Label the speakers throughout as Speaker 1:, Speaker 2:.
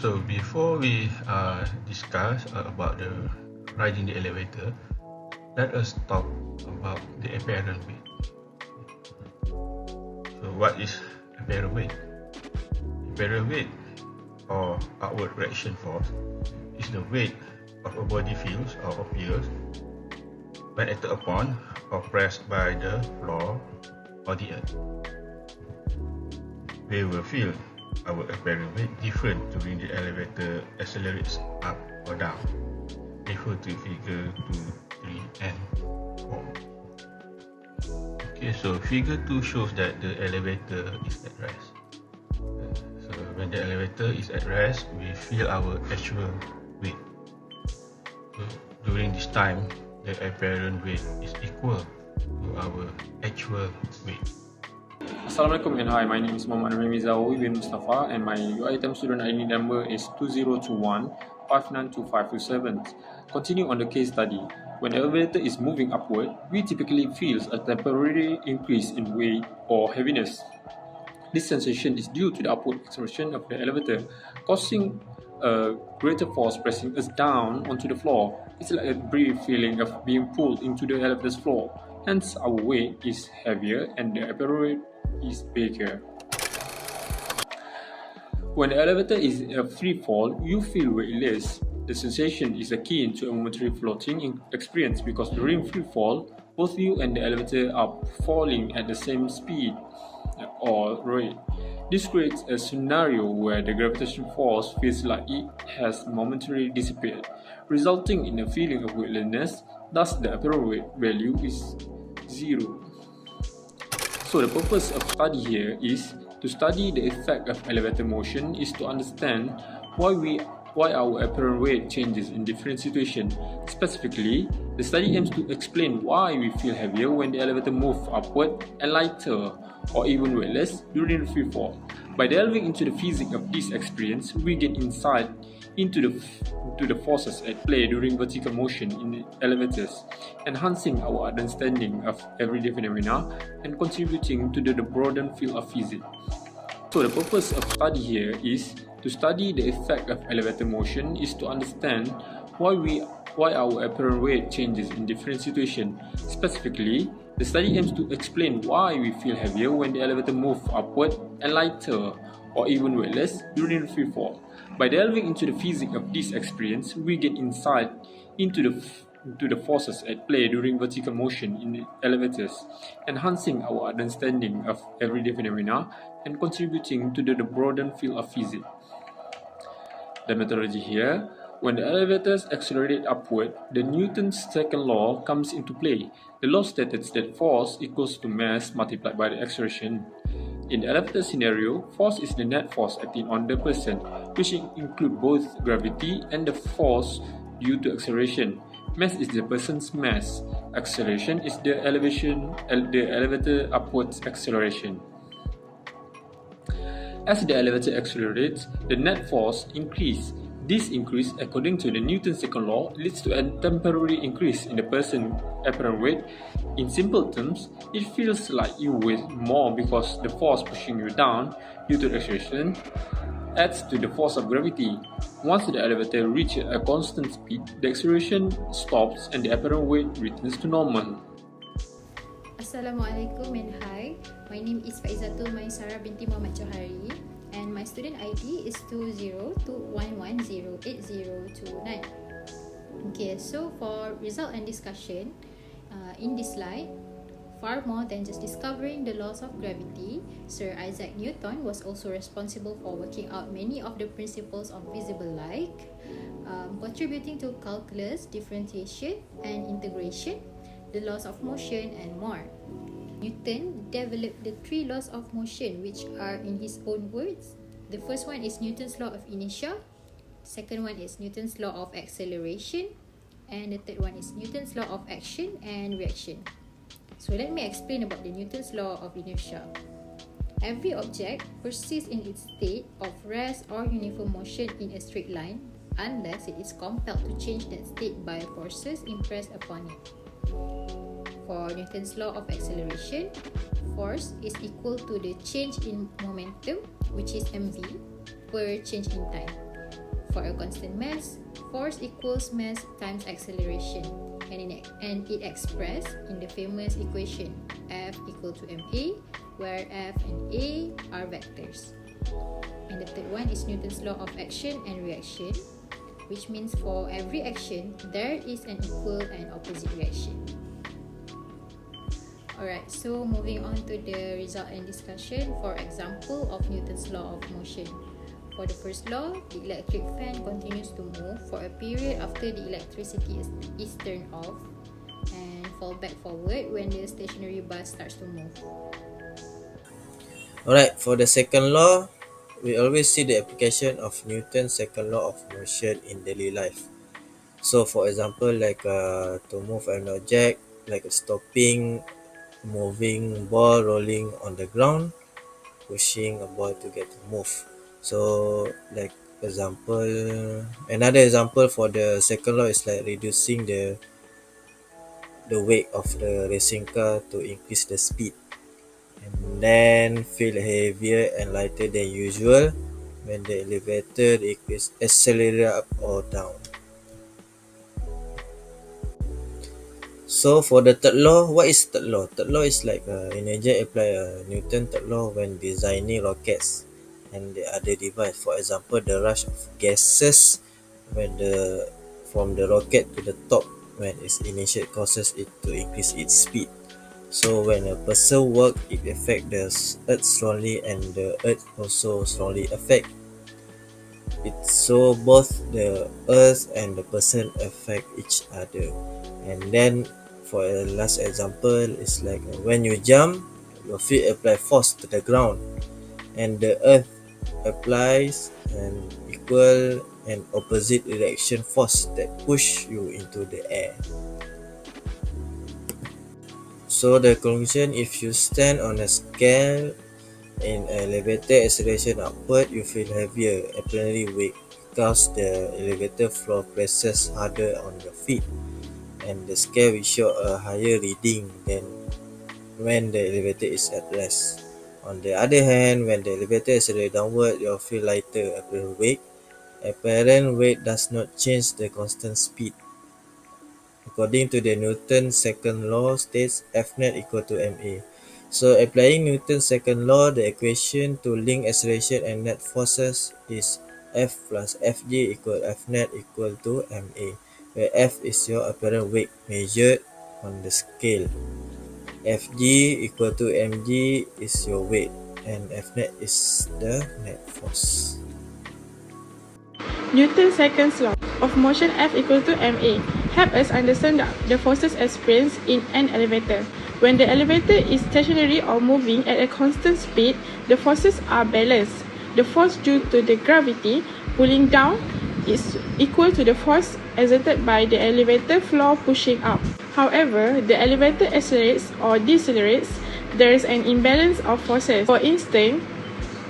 Speaker 1: So before we discuss about the riding the elevator, let us talk about the apparent weight. So what is apparent weight? Apparent weight or outward reaction force is the weight of a body feels or appears when acted upon or pressed by the floor or the earth. We will feel our apparent weight different during the elevator accelerates up or down. Refer to figure 2, 3 and 4. Okay, so figure 2 shows that the elevator is at rest. So when the elevator is at rest, we feel our actual weight. So during this time, the apparent weight is equal to our actual weight.
Speaker 2: Assalamualaikum and hi, my name is Muhammad Ramizawi bin Mustafa and my UiTM student ID number is 2021-592527. Continue on the case study. When the elevator is moving upward, we typically feel a temporary increase in weight or heaviness. This sensation is due to the upward acceleration of the elevator, causing a greater force pressing us down onto the floor. It's like a brief feeling of being pulled into the elevator's floor. Hence, our weight is heavier and the apparent weight is bigger. When the elevator is a free fall, you feel weightless. The sensation is akin to a momentary floating experience because during free fall, both you and the elevator are falling at the same speed or rate. This creates a scenario where the gravitational force feels like it has momentarily disappeared, resulting in a feeling of weightlessness. Thus, the apparent weight value is 0. So the purpose of study here is to study the effect of elevator motion is to understand why our apparent weight changes in different situations. Specifically, the study aims to explain why we feel heavier when the elevator moves upward and lighter or even weightless during the free fall. By delving into the physics of this experience, we gain insight into the forces at play during vertical motion in elevators, enhancing our understanding of everyday phenomena and contributing to the broadened field of physics. So the purpose of study here is to study the effect of elevator motion is to understand why our apparent weight changes in different situations. Specifically, the study aims to explain why we feel heavier when the elevator moves upward and lighter or even weightless during the free fall. By delving into the physics of this experience, we gain insight into the forces at play during vertical motion in elevators, enhancing our understanding of everyday phenomena and contributing to the broadened field of physics. The methodology here. When the elevators accelerate upward, the Newton's second law comes into play. The law states that force equals to mass multiplied by the acceleration. In the elevator scenario, force is the net force acting on the person, which include both gravity and the force due to acceleration. Mass is the person's mass. Acceleration is the elevator upwards acceleration. As the elevator accelerates, the net force increases. This increase, according to the Newton's second law, leads to a temporary increase in the person's apparent weight. In simple terms, it feels like you weigh more because the force pushing you down due to the acceleration adds to the force of gravity. Once the elevator reaches a constant speed, the acceleration stops and the apparent weight returns to normal.
Speaker 3: Assalamualaikum and hi, my name is Faizatul Maisara binti Muhammad Johari and my student ID is 2021108029. Okay, so for result and discussion, in this slide, far more than just discovering the laws of gravity, Sir Isaac Newton was also responsible for working out many of the principles of visible light, contributing to calculus, differentiation and integration, the laws of motion and more. Newton developed the 3 laws of motion, which are in his own words. The first one is Newton's law of inertia, second one is Newton's law of acceleration, and the third one is Newton's law of action and reaction. So let me explain about the Newton's law of inertia. Every object persists in its state of rest or uniform motion in a straight line unless it is compelled to change that state by forces impressed upon it. For Newton's law of acceleration, force is equal to the change in momentum, which is mv, per change in time. For a constant mass, force equals mass times acceleration, and it expressed in the famous equation F equal to ma, where F and A are vectors. And the third one is Newton's law of action and reaction, which means for every action, there is an equal and opposite reaction. Alright, so moving on to the result and discussion for example of Newton's law of motion. For the first law, the electric fan continues to move for a period after the electricity is turned off and fall back forward when the stationary bar starts to move.
Speaker 4: Alright, for the second law, we always see the application of Newton's second law of motion in daily life. So for example, like to move an object, like stopping, moving ball rolling on the ground, pushing a ball to get to move. So like another example for the second law is like reducing the weight of the racing car to increase the speed, and then feel heavier and lighter than usual when the elevator accelerates up or down. So for the third law, what is third law? Third law is like energy apply Newton third law when designing rockets and the other device. For example, the rush of gases from the rocket to the top when its initial causes it to increase its speed. So when a person work, it affect the earth strongly and the earth also strongly affect it. So both the earth and the person affect each other. And then for a last example, it's like when you jump, your feet apply force to the ground, and the earth applies an equal and opposite direction force that push you into the air. So the conclusion, if you stand on a scale in elevator acceleration upward, you feel heavier, apparently weak, because the elevator floor presses harder on your feet, and the scale will show a higher reading than when the elevator is at rest. On the other hand, when the elevator accelerates downward, you feel lighter, apparent weight. Apparent weight does not change the constant speed. According to the Newton's second law states F net equal to ma. So applying Newton's second law, the equation to link acceleration and net forces is F plus Fg equal F net equal to ma, where F is your apparent weight measured on the scale. Fg equal to mg is your weight, and F net is the net force.
Speaker 5: Newton's second law of motion F equal to ma help us understand the forces experienced in an elevator. When the elevator is stationary or moving at a constant speed, the forces are balanced. The force due to the gravity pulling down is equal to the force exerted by the elevator floor pushing up. However, the elevator accelerates or decelerates, there is an imbalance of forces. For instance,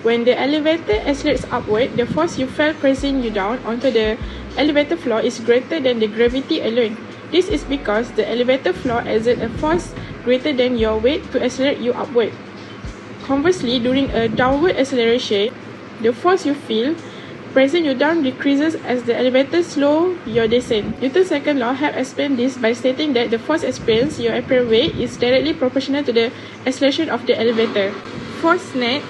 Speaker 5: when the elevator accelerates upward, the force you felt pressing you down onto the elevator floor is greater than the gravity alone. This is because the elevator floor exerts a force greater than your weight to accelerate you upward. Conversely, during a downward acceleration, the force you feel pressing you down decreases as the elevator slows your descent. Newton's second law helps explain this by stating that the force experienced, your apparent weight, is directly proportional to the acceleration of the elevator. Force net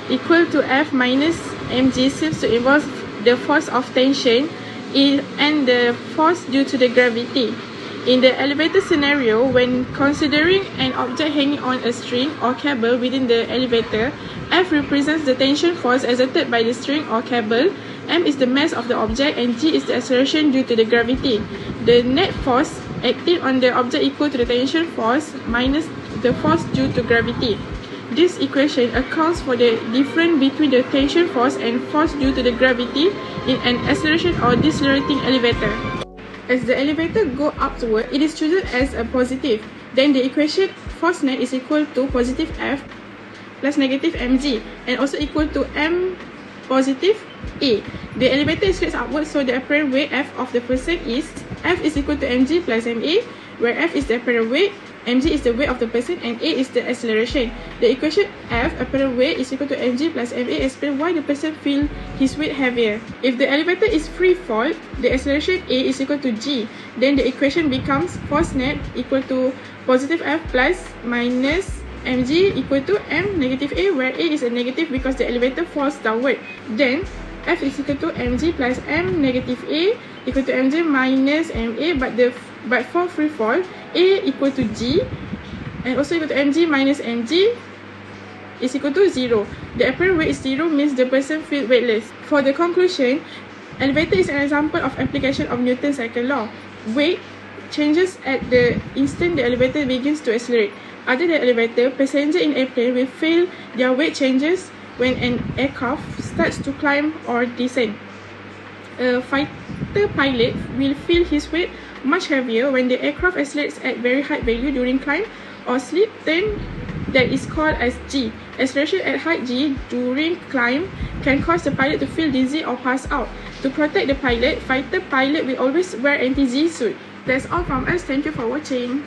Speaker 5: equal to F minus mg seems to involve the force of tension and the force due to the gravity. In the elevator scenario, when considering an object hanging on a string or cable within the elevator, F represents the tension force exerted by the string or cable, m is the mass of the object, and g is the acceleration due to the gravity. The net force acting on the object equal to the tension force minus the force due to gravity. This equation accounts for the difference between the tension force and force due to the gravity in an acceleration or decelerating elevator. As the elevator goes upward, it is chosen as a positive. Then the equation force net is equal to positive F plus negative mg, and also equal to m positive a. The elevator accelerates upward, so the apparent weight F of the person is F is equal to mg plus ma, where F is the apparent weight, mg is the weight of the person, and a is the acceleration. The equation F, apparent weight, is equal to mg plus ma, explain why the person feel his weight heavier. If the elevator is free fall, the acceleration a is equal to g. Then the equation becomes force net equal to positive F plus minus mg equal to m negative a, where a is a negative because the elevator falls downward. Then F is equal to mg plus m negative a equal to mg minus ma, but for free fall, a equal to g and also equal to mg minus mg is equal to 0. The apparent weight is 0, means the person feels weightless. For the conclusion, elevator is an example of application of Newton's second law. Weight changes at the instant the elevator begins to accelerate. Other than elevator, passenger in airplane will feel their weight changes when an aircraft starts to climb or descend. A fighter pilot will feel his weight much heavier when the aircraft accelerates at very high value during climb or slip turn, that is called as G. Acceleration at height G during climb can cause the pilot to feel dizzy or pass out. To protect the pilot, fighter pilot will always wear anti-G suit. That's all from us. Thank you for watching.